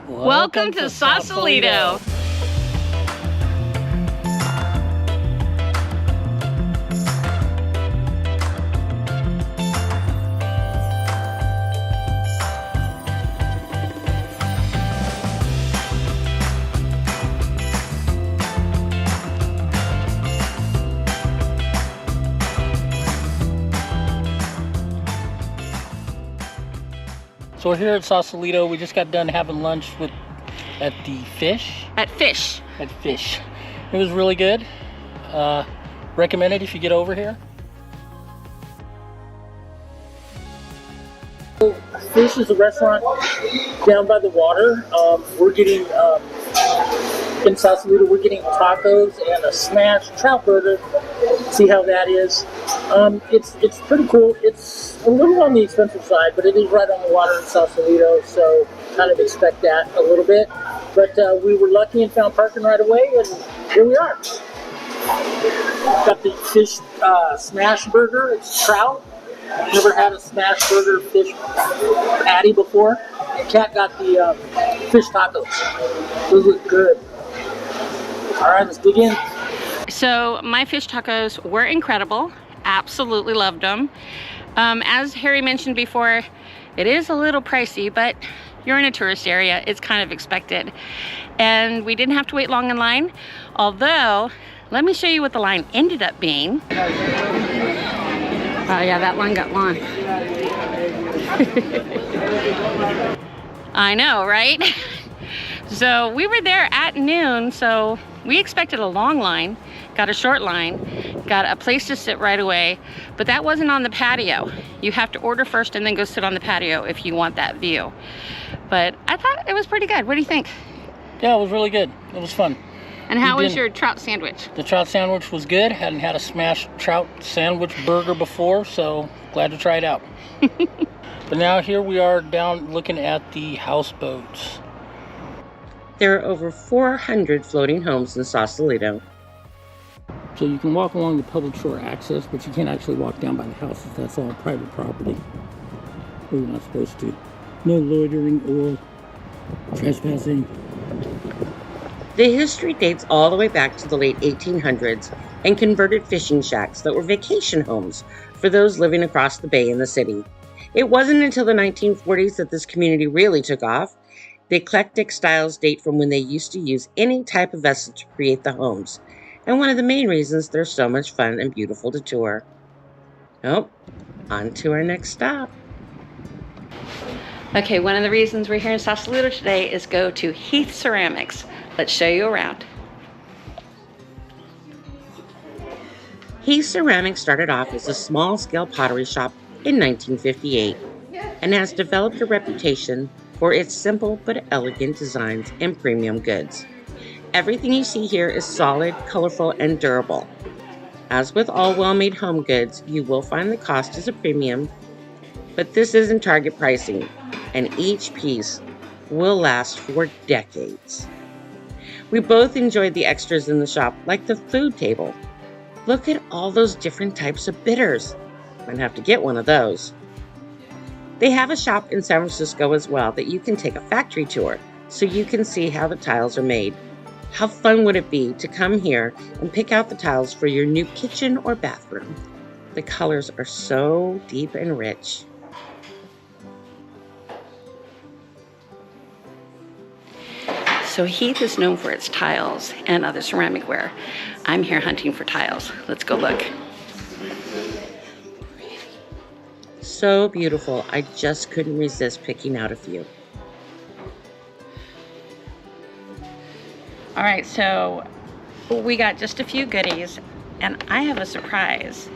Welcome to Sausalito. So we're here at Sausalito. We just got done having lunch at the Fish. At Fish. It was really good. Recommend it if you get over here. Fish is a restaurant down by the water. We're getting in Sausalito. We're getting tacos and a smashed trout burger. See how that is. It's pretty cool. It's a little on the expensive side, but it is right on the water in Sausalito, so kind of expect that a little bit. But we were lucky and found parking right away, and here we are. Got the fish smash burger. It's trout. I've never had a smash burger fish patty before. And Kat got the fish tacos. Those look good. All right, let's dig in. So my fish tacos were incredible. Absolutely loved them. As Harry mentioned before, it is a little pricey, but you're in a tourist area. It's kind of expected. And we didn't have to wait long in line. Although, let me show you what the line ended up being. Oh yeah, that line got long. I know, right? So we were there at noon, so we expected a long line, got a short line, got a place to sit right away, but that wasn't on the patio. You have to order first and then go sit on the patio if you want that view. But I thought it was pretty good. What do you think? Yeah, it was really good. It was fun. And how was your trout sandwich? The trout sandwich was good. Hadn't had a smashed trout sandwich burger before, so glad to try it out. But now here we are down looking at the houseboats. There are over 400 floating homes in Sausalito. So you can walk along the public shore access, but you can't actually walk down by the houses. That's all private property. We're not supposed to. No loitering or trespassing. The history dates all the way back to the late 1800s and converted fishing shacks that were vacation homes for those living across the bay in the city. It wasn't until the 1940s that this community really took off. The eclectic styles date from when they used to use any type of vessel to create the homes, and one of the main reasons they're so much fun and beautiful to tour. Oh, on to our next stop. Okay, one of the reasons we're here in Sausalito today is go to Heath Ceramics. Let's show you around. Heath Ceramics started off as a small-scale pottery shop in 1958 and has developed a reputation for its simple but elegant designs and premium goods. Everything you see here is solid, colorful, and durable. As with all well-made home goods, you will find the cost is a premium, but this isn't target pricing, and each piece will last for decades. We both enjoyed the extras in the shop, like the food table. Look at all those different types of bitters. Might have to get one of those. They have a shop in San Francisco as well that you can take a factory tour so you can see how the tiles are made. How fun would it be to come here and pick out the tiles for your new kitchen or bathroom? The colors are so deep and rich. So Heath is known for its tiles and other ceramic ware. I'm here hunting for tiles. Let's go look. So beautiful, I just couldn't resist picking out a few. All right, so we got just a few goodies, and I have a surprise.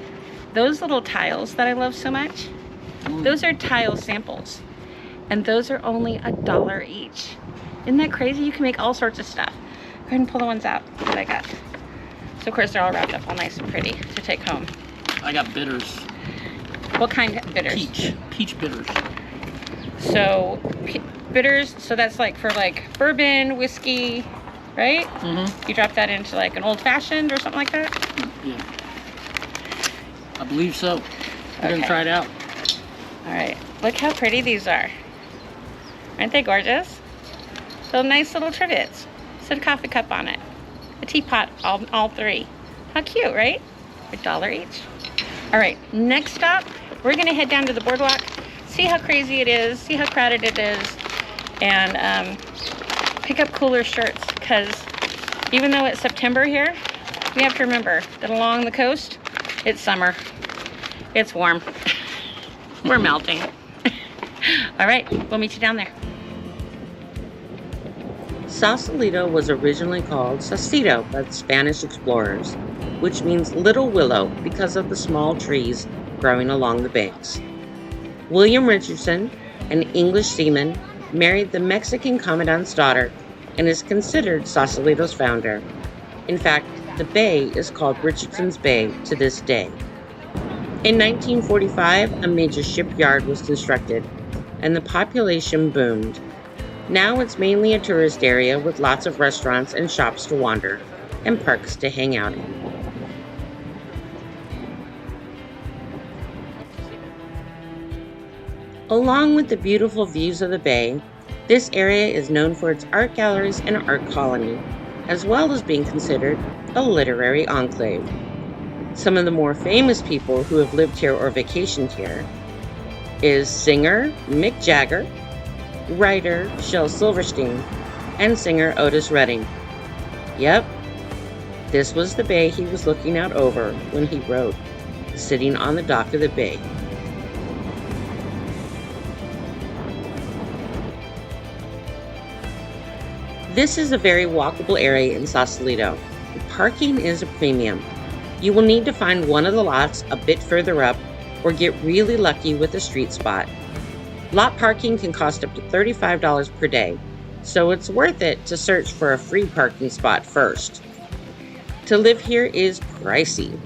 Those little tiles that I love so much, those are tile samples, and those are only $1 each. Isn't that crazy? You can make all sorts of stuff. Go ahead and pull the ones out that I got. So of course they're all wrapped up all nice and pretty to take home. I got bitters. What kind of bitters? Peach bitters. So bitters, so that's like for like bourbon, whiskey, right? Mm-hmm. You drop that into like an old fashioned or something like that? Yeah. I believe so. We're gonna try it out. All right, look how pretty these are. Aren't they gorgeous? So nice little trivets. Set a coffee cup on it. A teapot, all three. How cute, right? $1 each. All right, next stop, we're gonna head down to the boardwalk, see how crazy it is, see how crowded it is, and pick up cooler shirts, because even though it's September here, we have to remember that along the coast, it's summer. It's warm. We're melting. All right, we'll meet you down there. Sausalito was originally called Sausalito by the Spanish explorers, which means little willow because of the small trees growing along the banks. William Richardson, an English seaman, married the Mexican commandant's daughter and is considered Sausalito's founder. In fact, the bay is called Richardson's Bay to this day. In 1945, a major shipyard was constructed and the population boomed. Now it's mainly a tourist area with lots of restaurants and shops to wander and parks to hang out in. Along with the beautiful views of the bay, this area is known for its art galleries and art colony, as well as being considered a literary enclave. Some of the more famous people who have lived here or vacationed here is singer Mick Jagger, writer Shel Silverstein, and singer Otis Redding. Yep, this was the bay he was looking out over when he wrote, sitting on the dock of the bay. This is a very walkable area in Sausalito. Parking is a premium. You will need to find one of the lots a bit further up or get really lucky with a street spot. Lot parking can cost up to $35 per day, so it's worth it to search for a free parking spot first. To live here is pricey,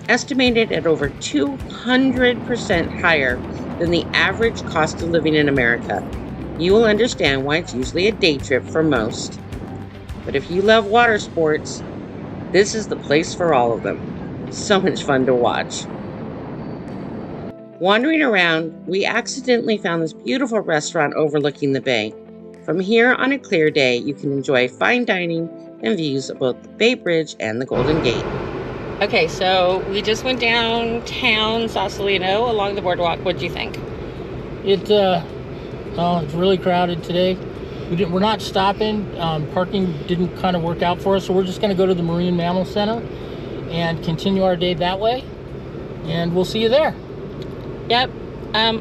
estimated at over 200% higher than the average cost of living in America. You will understand why it's usually a day trip for most. But if you love water sports, this is the place for all of them. So much fun to watch. Wandering around, we accidentally found this beautiful restaurant overlooking the bay. From here on a clear day, you can enjoy fine dining and views of both the Bay Bridge and the Golden Gate. Okay, so we just went downtown Sausalito along the boardwalk. What do you think? It's really crowded today. We're not stopping. Parking didn't kind of work out for us, so we're just going to go to the Marine Mammal Center and continue our day that way. And we'll see you there. Yep.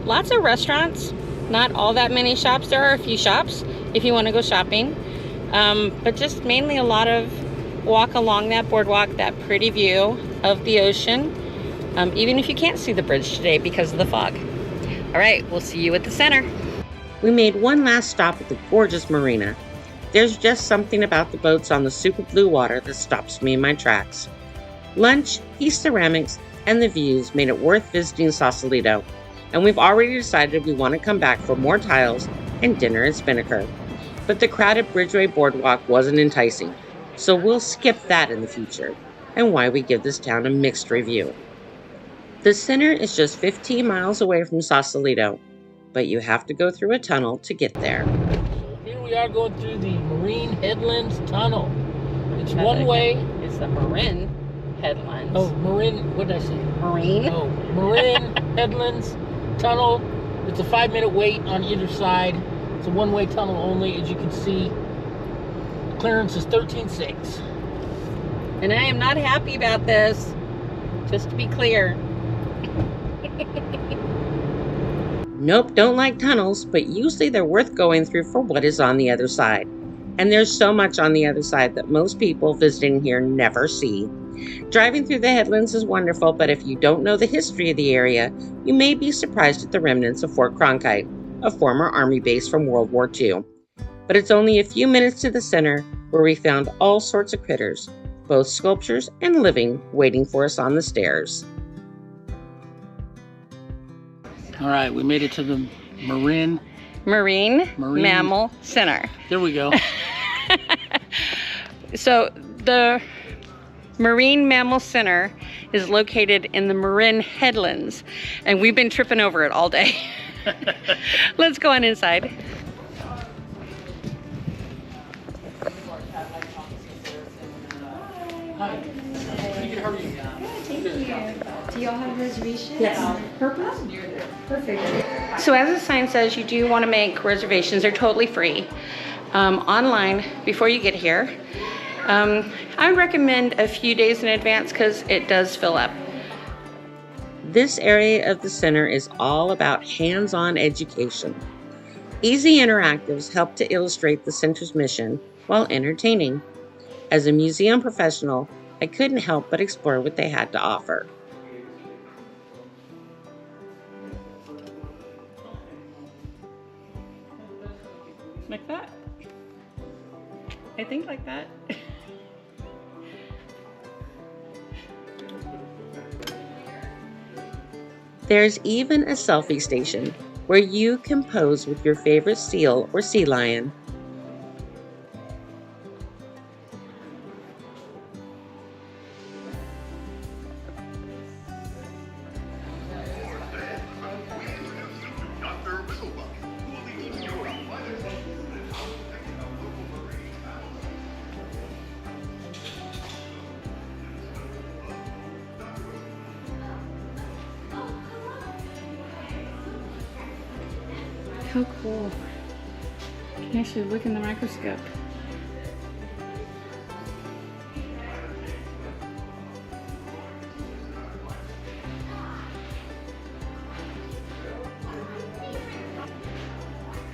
Lots of restaurants. Not all that many shops. There are a few shops if you want to go shopping. But just mainly a lot of walk along that boardwalk, that pretty view of the ocean, even if you can't see the bridge today because of the fog. All right, we'll see you at the center. We made one last stop at the gorgeous marina. There's just something about the boats on the super blue water that stops me in my tracks. Lunch, East Ceramics, and the views made it worth visiting Sausalito, and we've already decided we want to come back for more tiles and dinner at Spinnaker. But the crowded Bridgeway Boardwalk wasn't enticing, so we'll skip that in the future, and why we give this town a mixed review. The center is just 15 miles away from Sausalito, but you have to go through a tunnel to get there. Here we are going through the Marine Headlands Tunnel. It's one way. It's the Marin Headlands. Oh, Marin, what did I say? Marine? Oh, Marin Headlands Tunnel. It's a 5-minute wait on either side. It's a one-way tunnel only, as you can see. Clearance is 13.6. And I am not happy about this, just to be clear. Nope, don't like tunnels, but usually they're worth going through for what is on the other side. And there's so much on the other side that most people visiting here never see. Driving through the headlands is wonderful, but if you don't know the history of the area, you may be surprised at the remnants of Fort Cronkite, a former Army base from World War II. But it's only a few minutes to the center where we found all sorts of critters, both sculptures and living, waiting for us on the stairs. All right, we made it to the Marine Mammal Center. There we go. So the Marine Mammal Center is located in the Marin Headlands, and we've been tripping over it all day. Let's go on inside. Hi. Thank you. How are you? Thank you. Do y'all have reservations? Yes. Purple? Perfect. So as the sign says, you do want to make reservations. They're totally free online before you get here. I would recommend a few days in advance because it does fill up. This area of the center is all about hands-on education. Easy interactives help to illustrate the center's mission while entertaining. As a museum professional, I couldn't help but explore what they had to offer. Like that. I think like that. There's even a selfie station where you can pose with your favorite seal or sea lion. How cool. You can actually look in the microscope.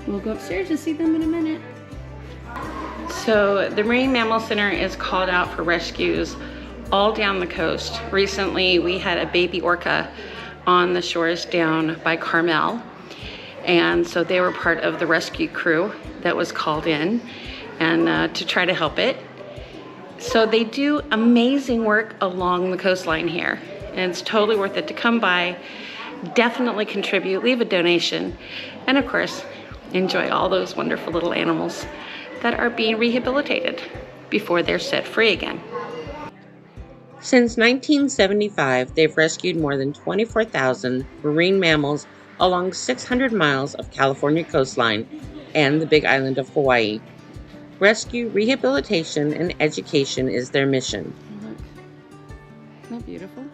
We'll go upstairs and see them in a minute. So the Marine Mammal Center is called out for rescues all down the coast. Recently we had a baby orca on the shores down by Carmel. And so they were part of the rescue crew that was called in and to try to help it. So they do amazing work along the coastline here. And it's totally worth it to come by, definitely contribute, leave a donation, and of course, enjoy all those wonderful little animals that are being rehabilitated before they're set free again. Since 1975, they've rescued more than 24,000 marine mammals along 600 miles of California coastline and the Big Island of Hawaii. Rescue, rehabilitation, and education is their mission. Look. Isn't that beautiful?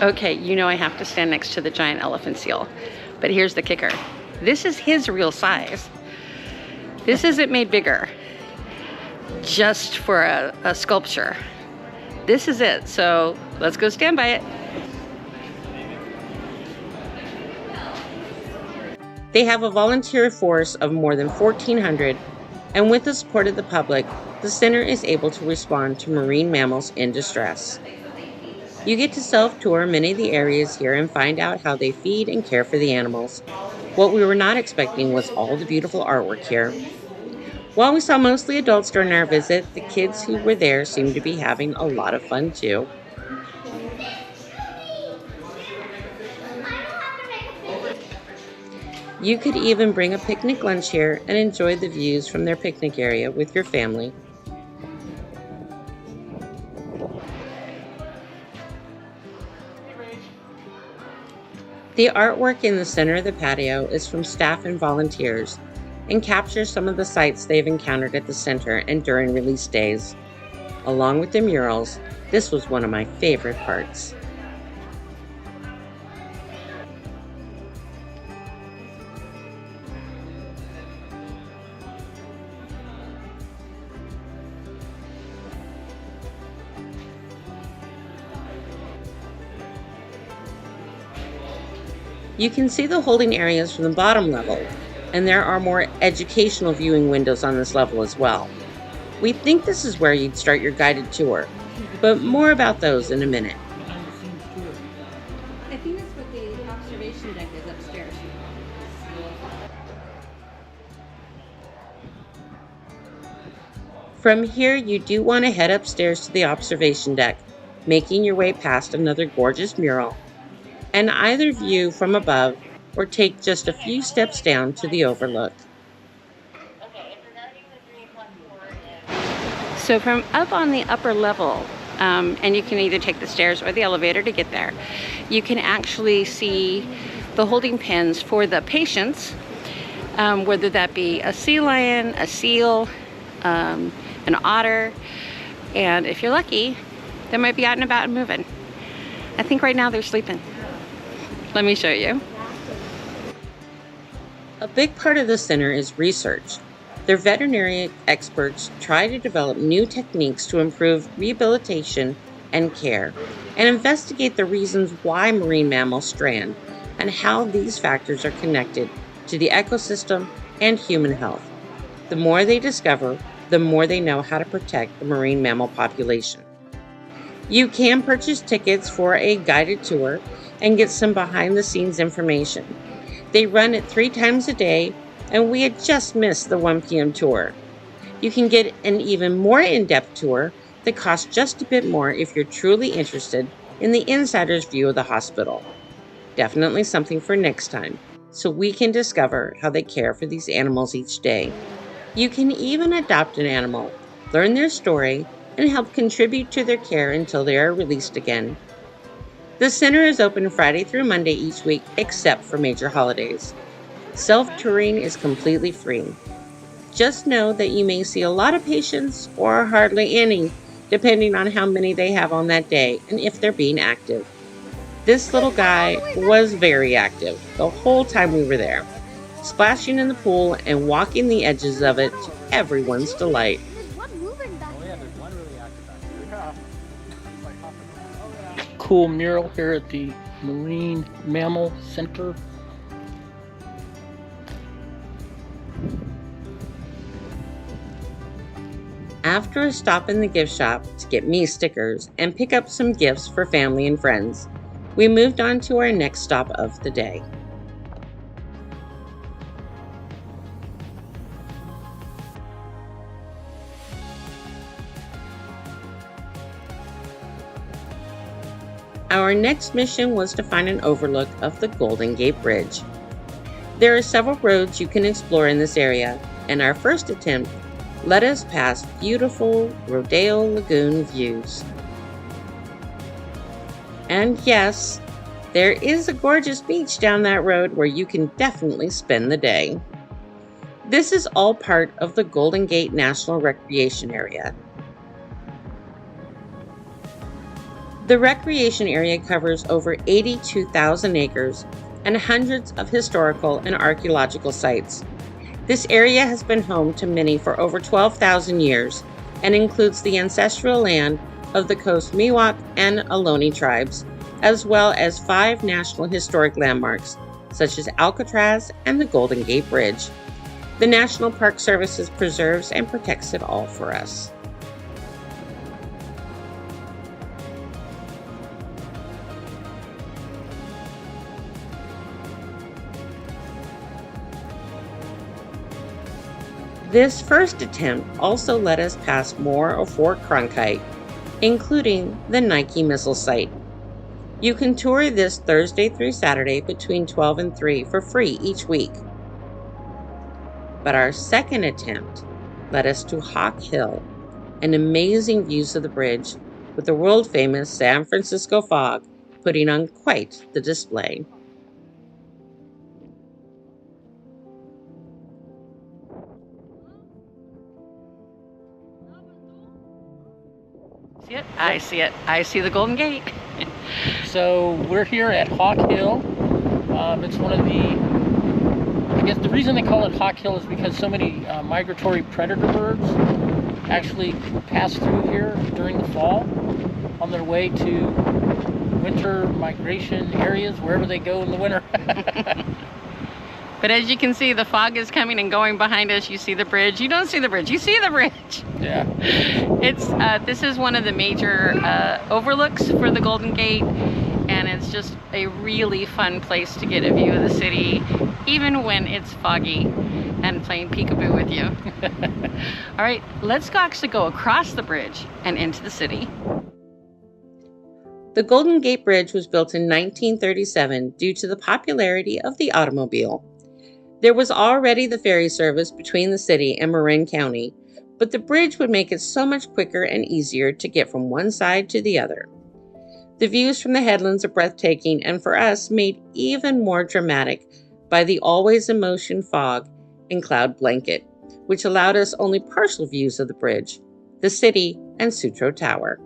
Okay, you know I have to stand next to the giant elephant seal, but here's the kicker. This is his real size. This isn't made bigger just for a sculpture. This is it, so let's go stand by it. They have a volunteer force of more than 1,400, and with the support of the public, the center is able to respond to marine mammals in distress. You get to self-tour many of the areas here and find out how they feed and care for the animals. What we were not expecting was all the beautiful artwork here. While we saw mostly adults during our visit, the kids who were there seemed to be having a lot of fun too. You could even bring a picnic lunch here and enjoy the views from their picnic area with your family. The artwork in the center of the patio is from staff and volunteers and captures some of the sights they've encountered at the center and during release days. Along with the murals, this was one of my favorite parts. You can see the holding areas from the bottom level, and there are more educational viewing windows on this level as well. We think this is where you'd start your guided tour, but more about those in a minute. I think that's what the observation deck is upstairs. From here, you do want to head upstairs to the observation deck, making your way past another gorgeous mural, and either view from above or take just a few steps down to the overlook. So from up on the upper level, and you can either take the stairs or the elevator to get there, you can actually see the holding pens for the patients whether that be a sea lion, a seal, an otter, and if you're lucky, they might be out and about and moving. I think right now they're sleeping. Let me show you. A big part of the center is research. Their veterinary experts try to develop new techniques to improve rehabilitation and care, and investigate the reasons why marine mammals strand and how these factors are connected to the ecosystem and human health. The more they discover, the more they know how to protect the marine mammal population. You can purchase tickets for a guided tour and get some behind-the-scenes information. They run it 3 times a day, and we had just missed the 1 p.m. tour. You can get an even more in-depth tour that costs just a bit more if you're truly interested in the insider's view of the hospital. Definitely something for next time, so we can discover how they care for these animals each day. You can even adopt an animal, learn their story, and help contribute to their care until they are released again. The center is open Friday through Monday each week, except for major holidays. Self-touring is completely free. Just know that you may see a lot of patients or hardly any, depending on how many they have on that day and if they're being active. This little guy was very active the whole time we were there, splashing in the pool and walking the edges of it to everyone's delight. Cool mural here at the Marine Mammal Center. After a stop in the gift shop to get me stickers and pick up some gifts for family and friends, we moved on to our next stop of the day. Our next mission was to find an overlook of the Golden Gate Bridge. There are several roads you can explore in this area, and our first attempt led us past beautiful Rodeo Lagoon views. And yes, there is a gorgeous beach down that road where you can definitely spend the day. This is all part of the Golden Gate National Recreation Area. The recreation area covers over 82,000 acres and hundreds of historical and archaeological sites. This area has been home to many for over 12,000 years and includes the ancestral land of the Coast Miwok and Ohlone tribes, as well as 5 national historic landmarks, such as Alcatraz and the Golden Gate Bridge. The National Park Service preserves and protects it all for us. This first attempt also led us past more of Fort Cronkite, including the Nike missile site. You can tour this Thursday through Saturday between 12 and 3 for free each week. But our second attempt led us to Hawk Hill, and amazing views of the bridge with the world-famous San Francisco fog putting on quite the display. See it? I see it. I see the Golden Gate. So we're here at Hawk Hill. It's one of the, I guess the reason they call it Hawk Hill is because so many migratory predator birds actually pass through here during the fall on their way to winter migration areas, wherever they go in the winter. But as you can see, the fog is coming and going behind us. You see the bridge. You don't see the bridge. You see the bridge. Yeah. This is one of the major overlooks for the Golden Gate, and it's just a really fun place to get a view of the city, even when it's foggy and playing peekaboo with you. All right, let's actually go across the bridge and into the city. The Golden Gate Bridge was built in 1937 due to the popularity of the automobile. There was already the ferry service between the city and Marin County, but the bridge would make it so much quicker and easier to get from one side to the other. The views from the headlands are breathtaking and for us made even more dramatic by the always in motion fog and cloud blanket, which allowed us only partial views of the bridge, the city, and Sutro Tower.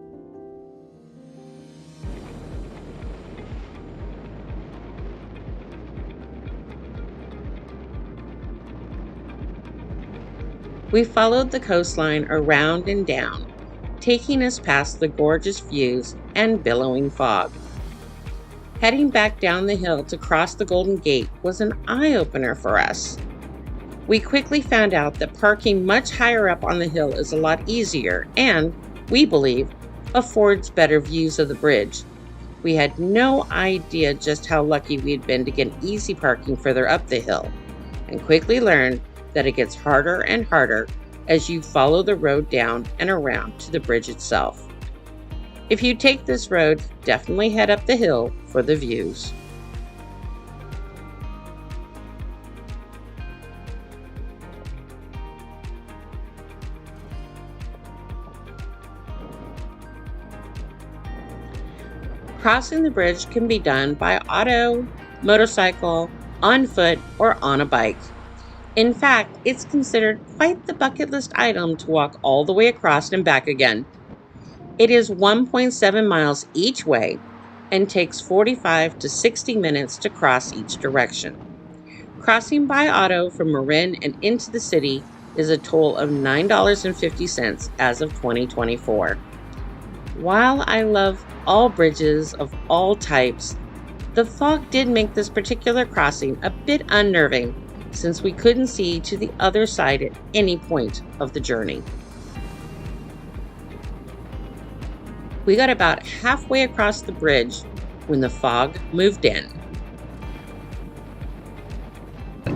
We followed the coastline around and down, taking us past the gorgeous views and billowing fog. Heading back down the hill to cross the Golden Gate was an eye-opener for us. We quickly found out that parking much higher up on the hill is a lot easier and, we believe, affords better views of the bridge. We had no idea just how lucky we'd been to get easy parking further up the hill, and quickly learned that it gets harder and harder as you follow the road down and around to the bridge itself. If you take this road, definitely head up the hill for the views. Crossing the bridge can be done by auto, motorcycle, on foot, or on a bike. In fact, it's considered quite the bucket list item to walk all the way across and back again. It is 1.7 miles each way and takes 45 to 60 minutes to cross each direction. Crossing by auto from Marin and into the city is a toll of $9.50 as of 2024. While I love all bridges of all types, the fog did make this particular crossing a bit unnerving since we couldn't see to the other side at any point of the journey. We got about halfway across the bridge when the fog moved in.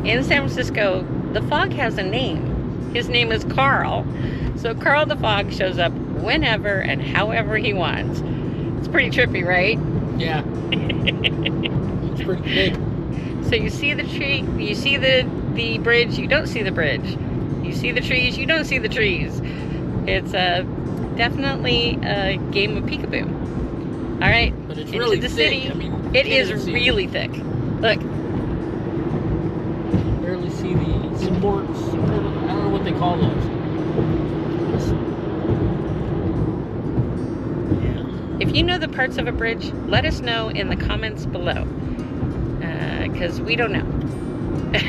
In San Francisco, the fog has a name. His name is Carl. So Carl the Fog shows up whenever and however he wants. It's pretty trippy, right? Yeah. It's pretty big. So you see the tree, you see the bridge, you don't see the bridge. You see the trees, you don't see the trees. It's definitely a game of peekaboo. All right, But it's into really the thick. city. I mean, It you is can't even see really thick. Look, barely see the supports. I don't know what they call those. Yeah. if you know the parts of a bridge, let us know in the comments below, because we don't know.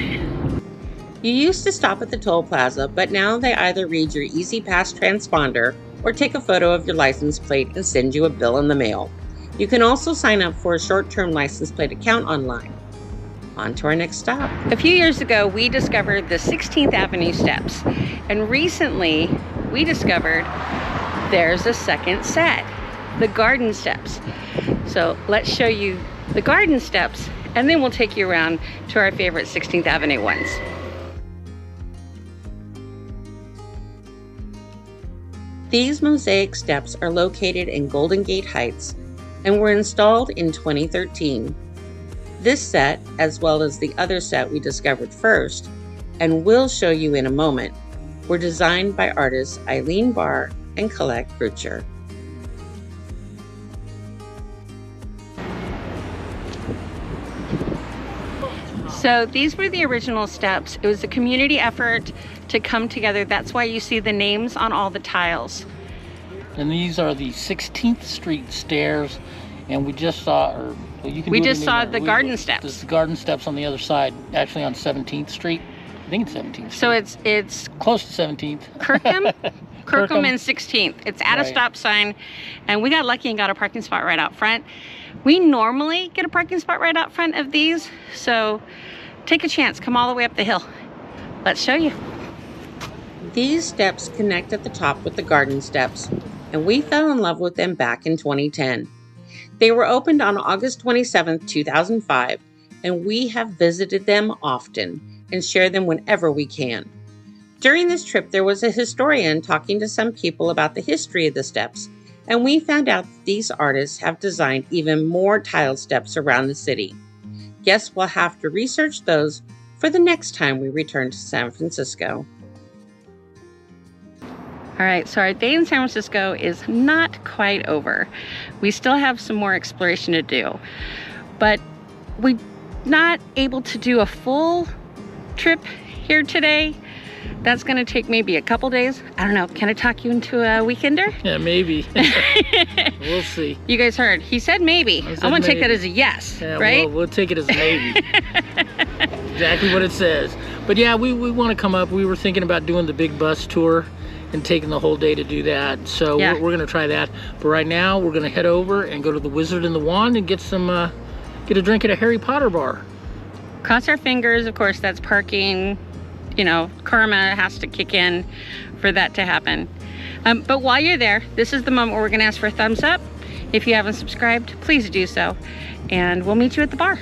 You used to stop at the toll plaza, but now they either read your Easy Pass transponder or take a photo of your license plate and send you a bill in the mail. You can also sign up for a short-term license plate account online. On to our next stop. A few years ago, we discovered the 16th Avenue steps, and recently we discovered there's a second set, the garden steps. So let's show you the garden steps, and then we'll take you around to our favorite 16th Avenue ones. These mosaic steps are located in Golden Gate Heights and were installed in 2013. This set, as well as the other set we discovered first, and will show you in a moment, were designed by artists Eileen Barr and Colette Krucher. So these were the original steps. It was a community effort to come together. That's why you see the names on all the tiles. And these are the 16th Street stairs, and we just saw, or well, you can. We do it just saw anywhere. the garden steps. There's the garden steps on the other side, actually on 17th Street. I think it's 17th Street. So it's Close to 17th. Kirkham and 16th. It's at a stop sign, and we got lucky and got a parking spot right out front. We normally get a parking spot right out front of these, so take a chance, come all the way up the hill. Let's show you. These steps connect at the top with the garden steps, and we fell in love with them back in 2010. They were opened on August 27, 2005, and we have visited them often and share them whenever we can. During this trip, there was a historian talking to some people about the history of the steps, and we found out that these artists have designed even more tiled steps around the city. Guess we'll have to research those for the next time we return to San Francisco. All right, so our day in San Francisco is not quite over. We still have some more exploration to do, but we're not able to do a full trip here today. That's gonna take maybe a couple days. I don't know, can I talk you into a weekender? Yeah, maybe. We'll see. You guys heard, he said maybe. I'm gonna take that as a yes, Yeah, right? we'll take it as a maybe. Exactly what it says. But yeah, we want to come up. We were thinking about doing the big bus tour and taking the whole day to do that. So Yeah. we're going to try that. But right now, we're going to head over and go to the Wizard and the Wand and get some get a drink at a Harry Potter bar. Cross our fingers, of course, that's parking. You know, karma has to kick in for that to happen. But while you're there, this is the moment where we're gonna ask for a thumbs up. If you haven't subscribed, please do so. And we'll meet you at the bar.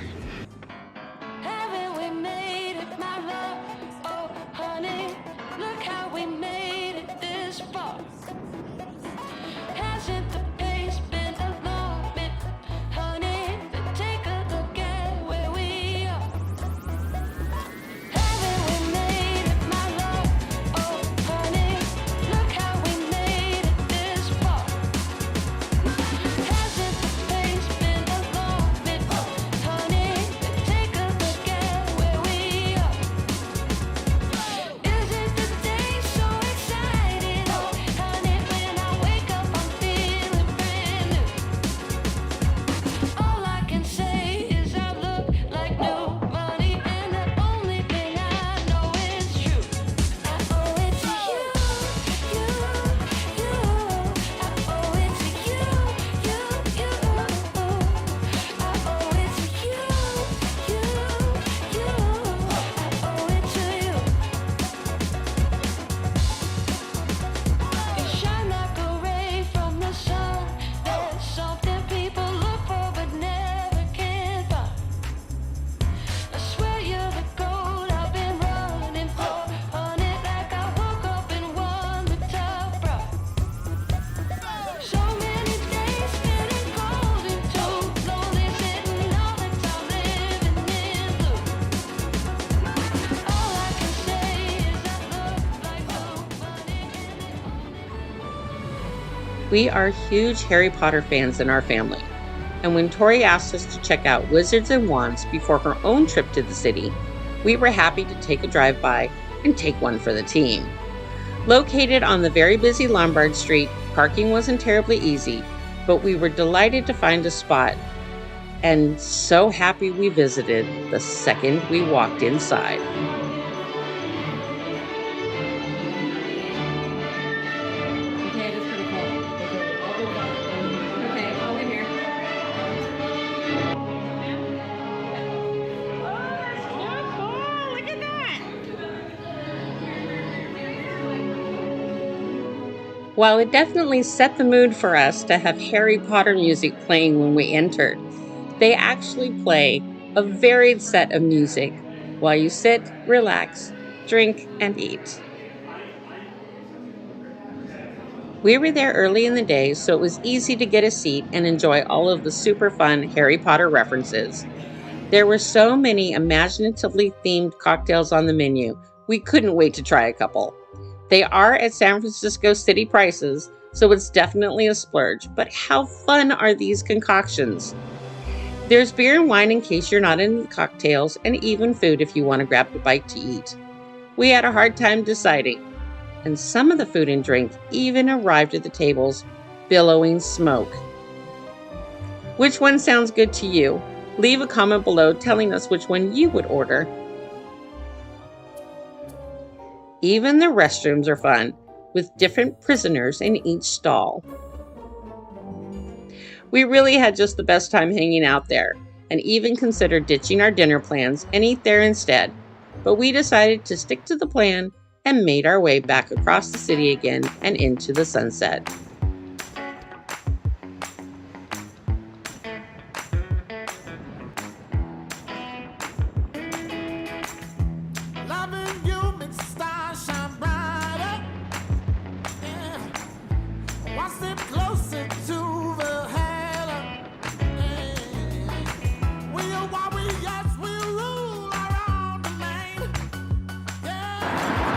We are huge Harry Potter fans in our family, and when Tori asked us to check out Wizards and Wands before her own trip to the city, we were happy to take a drive-by and take one for the team. Located on the very busy Lombard Street, parking wasn't terribly easy, but we were delighted to find a spot, and so happy we visited the second we walked inside. While it definitely set the mood for us to have Harry Potter music playing when we entered, they actually play a varied set of music while you sit, relax, drink, and eat. We were there early in the day, so it was easy to get a seat and enjoy all of the super fun Harry Potter references. There were so many imaginatively themed cocktails on the menu, we couldn't wait to try a couple. They are at San Francisco city prices, so it's definitely a splurge, but how fun are these concoctions? There's beer and wine in case you're not into cocktails, and even food if you want to grab a bite to eat. We had a hard time deciding, and some of the food and drink even arrived at the tables billowing smoke. Which one sounds good to you? Leave a comment below telling us which one you would order. Even the restrooms are fun, with different prisoners in each stall. We really had just the best time hanging out there, and even considered ditching our dinner plans and eat there instead. But we decided to stick to the plan and made our way back across the city again and into the sunset.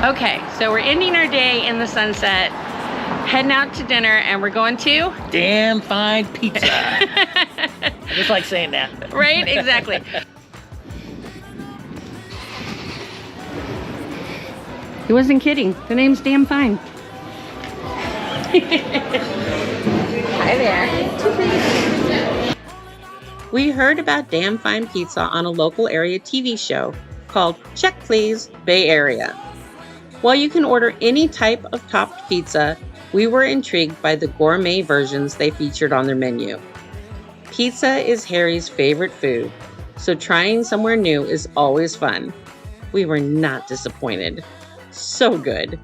Okay, so we're ending our day in the sunset, heading out to dinner, and we're going to Damn fine pizza. I just like saying that. Right, exactly. He wasn't kidding. The name's damn fine. Hi there. We heard about Damn Fine Pizza on a local area TV show called Check Please, Bay Area. While you can order any type of topped pizza, we were intrigued by the gourmet versions they featured on their menu. Pizza is Harry's favorite food, so trying somewhere new is always fun. We were not disappointed. So good.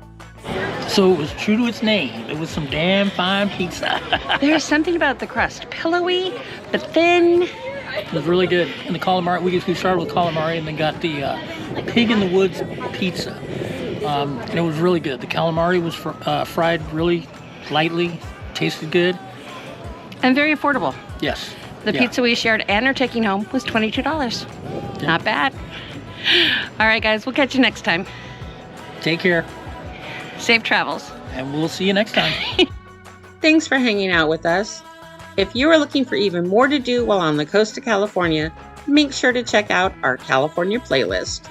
So it was true to its name. It was some damn fine pizza. There's something about the crust. Pillowy, but thin. It was really good. And the calamari, we started with calamari and then got the pig in the woods pizza. And it was really good. The calamari was fried really lightly, tasted good. And very affordable. Yes. The pizza we shared and are taking home was $22. Yeah. Not bad. All right, guys, we'll catch you next time. Take care, Safe travels. and we'll see you next time. Thanks for hanging out with us. If you are looking for even more to do while on the coast of California, make sure to check out our California playlist.